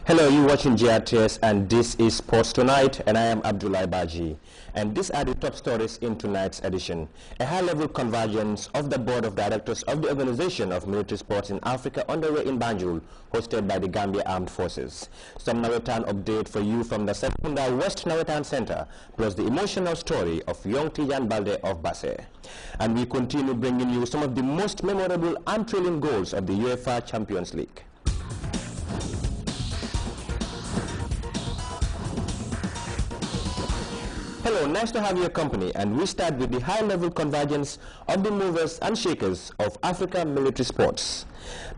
Hello, you're watching Grts and this is Sports Tonight, and I am Abdullah Baji. And these are the top stories in tonight's edition. A high-level convergence of the Board of Directors of the Organization of Military Sports in Africa underway in Banjul, hosted by the Gambia Armed Forces. Some Nawetan update for you from the Sekunda West Nawetan Center, plus the emotional story of young Tijan Balde of Basse. And we continue bringing you some of the most memorable and thrilling goals of the UEFA Champions League. Hello, nice to have your company, and we start with the high-level convergence of the movers and shakers of Africa military sports.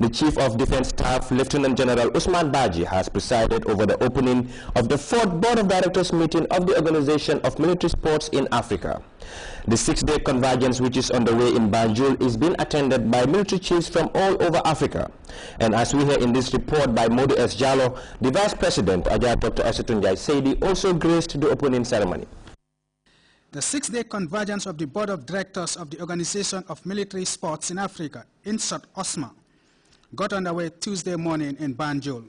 The Chief of Defense Staff, Lieutenant General Usman Baji, has presided over the opening of the 4th Board of Directors meeting of the Organization of Military Sports in Africa. The 6-day convergence, which is underway in Banjul, is being attended by military chiefs from all over Africa. And as we hear in this report by Modu S. Jallo, the Vice President, Ajay Dr. Esetunjai Seidi, also graced the opening ceremony. The 6-day convergence of the Board of Directors of the Organization of Military Sports in Africa, in short OSMA, got underway Tuesday morning in Banjul.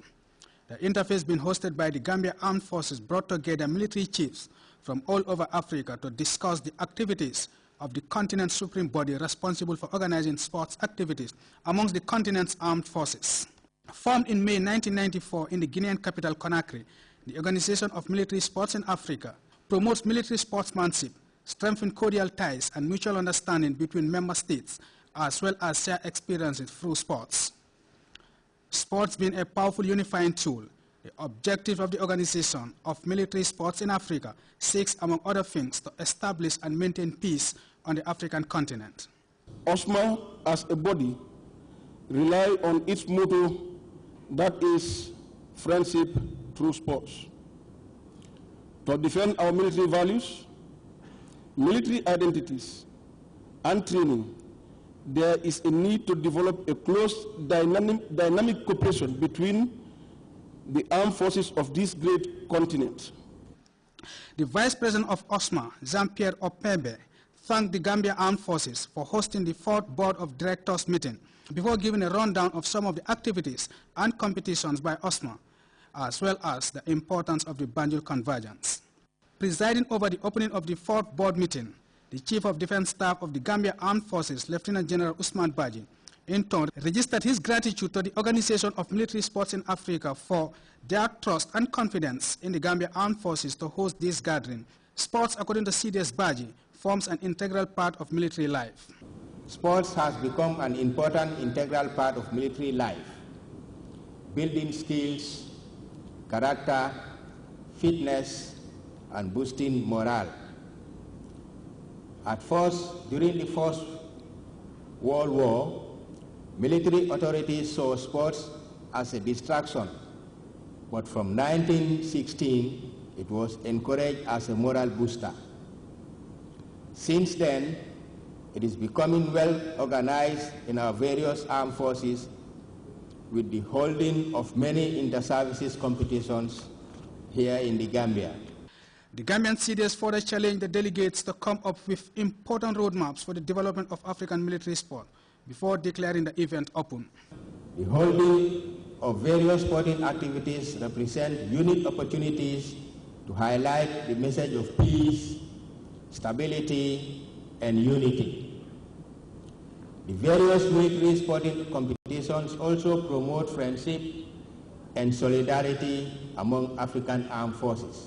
The interface being hosted by the Gambia Armed Forces brought together military chiefs from all over Africa to discuss the activities of the continent's supreme body responsible for organizing sports activities amongst the continent's armed forces. Formed in May 1994 in the Guinean capital Conakry, the Organization of Military Sports in Africa promotes military sportsmanship, strengthens cordial ties and mutual understanding between member states, as well as share experiences through sports. Sports being a powerful unifying tool, the objective of the Organization of Military Sports in Africa seeks, among other things, to establish and maintain peace on the African continent. OSMA, as a body, rely on its motto, that is friendship through sports. To defend our military values, military identities, and training, there is a need to develop a close dynamic cooperation between the armed forces of this great continent. The Vice President of OSMA, Jean-Pierre Opembe, thanked the Gambia Armed Forces for hosting the 4th Board of Directors meeting before giving a rundown of some of the activities and competitions by OSMA, as well as the importance of the Banjul convergence. Presiding over the opening of the 4th board meeting, the Chief of Defense Staff of the Gambia Armed Forces, Lieutenant General Usman Baji, in turn registered his gratitude to the Organization of Military Sports in Africa for their trust and confidence in the Gambia Armed Forces to host this gathering. Sports, according to CDS Baji, forms an integral part of military life. Sports has become an important integral part of military life, building skills, character, fitness, and boosting morale. At first, during the First World War, military authorities saw sports as a distraction, but from 1916, it was encouraged as a moral booster. Since then, it is becoming well organized in our various armed forces with the holding of many inter-services competitions here in the Gambia. The Gambian CDS further challenged the delegates to come up with important roadmaps for the development of African military sport before declaring the event open. The holding of various sporting activities represent unique opportunities to highlight the message of peace, stability, and unity. The various military sporting competitions also promote friendship and solidarity among African armed forces.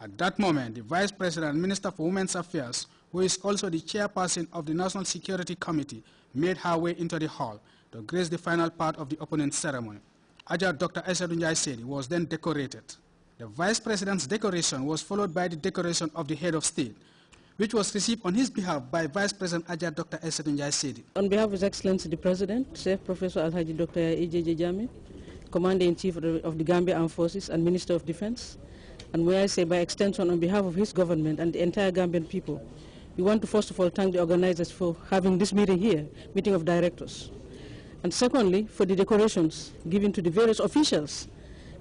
At that moment, the Vice President and Minister for Women's Affairs, who is also the chairperson of the National Security Committee, made her way into the hall to grace the final part of the opening ceremony. Ajay Dr. Esetunjai Seidi was then decorated. The Vice President's decoration was followed by the decoration of the Head of State, which was received on his behalf by Vice President Ajay Dr. Esetunjai Seidi. On behalf of His Excellency the President, Chief Professor Alhaji Dr. Ejeje Jammeh, Commander-in-Chief of the Gambia Armed Forces and Minister of Defense, and may I say by extension on behalf of his government and the entire Gambian people, we want to first of all thank the organizers for having this meeting here, meeting of directors. And secondly, for the decorations given to the various officials,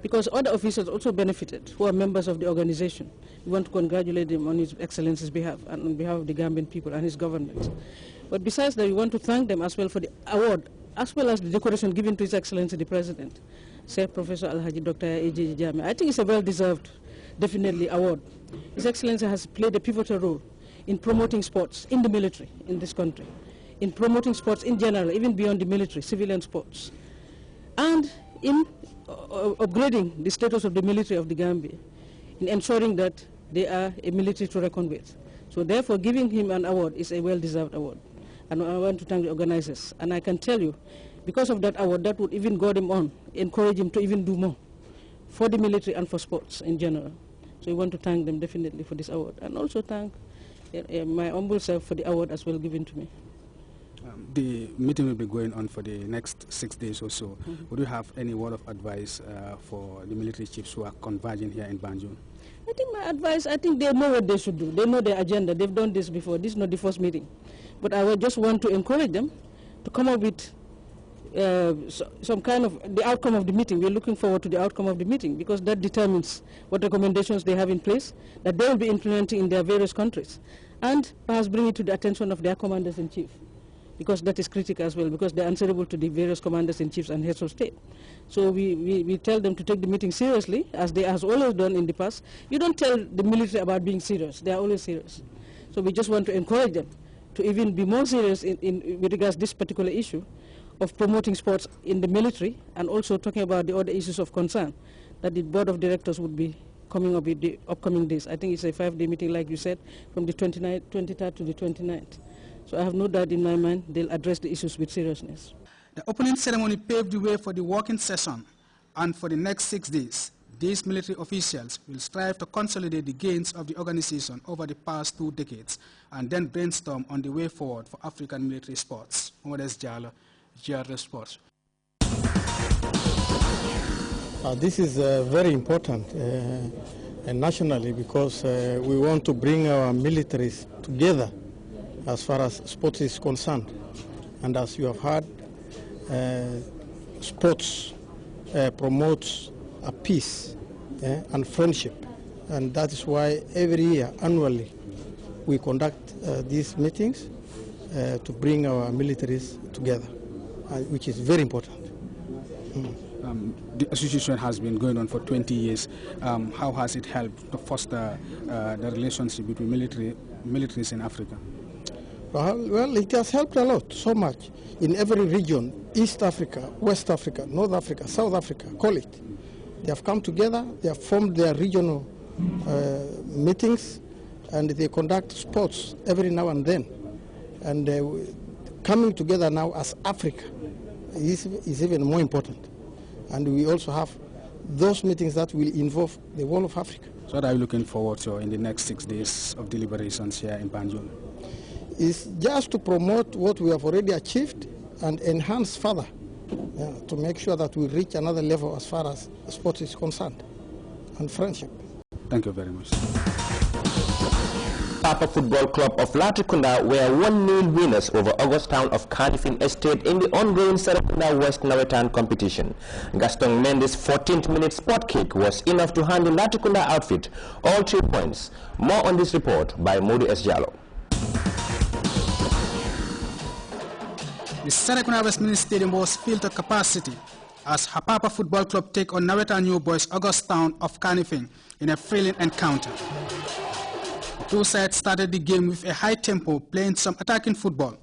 because other officials also benefited who are members of the organization. We want to congratulate him on His Excellency's behalf and on behalf of the Gambian people and his government. But besides that, we want to thank them as well for the award, as well as the decoration given to His Excellency the President. Sir Professor Alhaji Dr. AJJ Jame. I think it's a well-deserved, definitely, award. His Excellency has played a pivotal role in promoting sports in the military in this country, in promoting sports in general, even beyond the military, civilian sports, and in upgrading the status of the military of the Gambia, in ensuring that they are a military to reckon with. So therefore, giving him an award is a well-deserved award. And I want to thank the organizers. And I can tell you, because of that award, that would even goad him on, encourage him to even do more for the military and for sports in general. So we want to thank them definitely for this award. And also thank my humble self for the award as well given to me. The meeting will be going on for the next 6 days or so. Would you have any word of advice for the military chiefs who are converging here in Banjul? I think my advice, I think they know what they should do. They know their agenda. They've done this before. This is not the first meeting. But I would just want to encourage them to come up with some kind of the outcome of the meeting. We're looking forward to the outcome of the meeting because that determines what recommendations they have in place that they will be implementing in their various countries and perhaps bring it to the attention of their commanders-in-chief, because that is critical as well, because they're answerable to the various commanders-in-chiefs and heads of state. So we tell them to take the meeting seriously, as they has always done in the past. You don't tell the military about being serious. They are always serious. So we just want to encourage them to even be more serious with regards to this particular issue of promoting sports in the military and also talking about the other issues of concern that the board of directors would be coming up with the upcoming days. I think it's a 5-day meeting, like you said, from the 23rd to the 29th. So I have no doubt in my mind they'll address the issues with seriousness. The opening ceremony paved the way for the working session, and for the next 6 days, these military officials will strive to consolidate the gains of the organization over the past 2 decades and then brainstorm on the way forward for African military sports. Modes Jalo, GRS Sports. This is very important nationally because we want to bring our militaries together as far as sports is concerned. And as you have heard, sports promotes a peace and friendship. And that is why every year, annually, we conduct these meetings to bring our militaries together, which is very important. The association has been going on for 20 years. How has it helped to foster the relationship between militaries in Africa? Well, it has helped a lot, so much. In every region, East Africa, West Africa, North Africa, South Africa, call it. They have come together, they have formed their regional meetings, and they conduct sports every now and then. And coming together now as Africa is even more important. And we also have those meetings that will involve the whole of Africa. So what are you looking forward to in the next 6 days of deliberations here in Banjul? Is just to promote what we have already achieved and enhance further to make sure that we reach another level as far as sports is concerned and friendship. Thank you very much. Papa Football Club of Latrikunda were 1-0 winners over August Town of Carnifing Estate in the ongoing Serekunda West Nawetan competition. Gaston Mendes' 14th-minute spot kick was enough to hand the Latrikunda outfit all 3 points. More on this report by Modu S. Jallo. The Serekunda West Mini Stadium was filled to capacity as Hapapa Football Club take on Nawetan New Boys August Town of Carnifing in a thrilling encounter. The two sides started the game with a high tempo, playing some attacking football.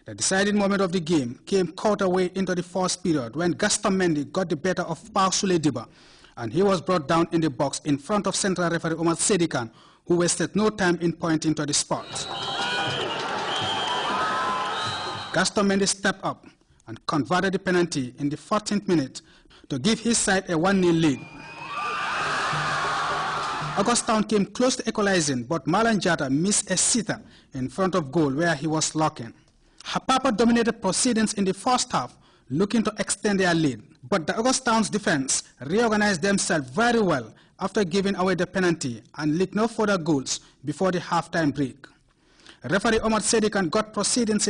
The deciding moment of the game came quarter way into the first period when Gaston Mendy got the better of Pau Sule Diba, and he was brought down in the box in front of central referee Omar Sedikan, who wasted no time in pointing to the spot. Gaston Mendy stepped up and converted the penalty in the 14th minute to give his side a 1-0 lead. August Town came close to equalizing, but Malan Jata missed a sitter in front of goal where he was locking. Hapapa dominated proceedings in the first half, looking to extend their lead, but the August Town's defense reorganized themselves very well after giving away the penalty and leaked no further goals before the halftime break. Referee Omar Sedikan got proceedings in the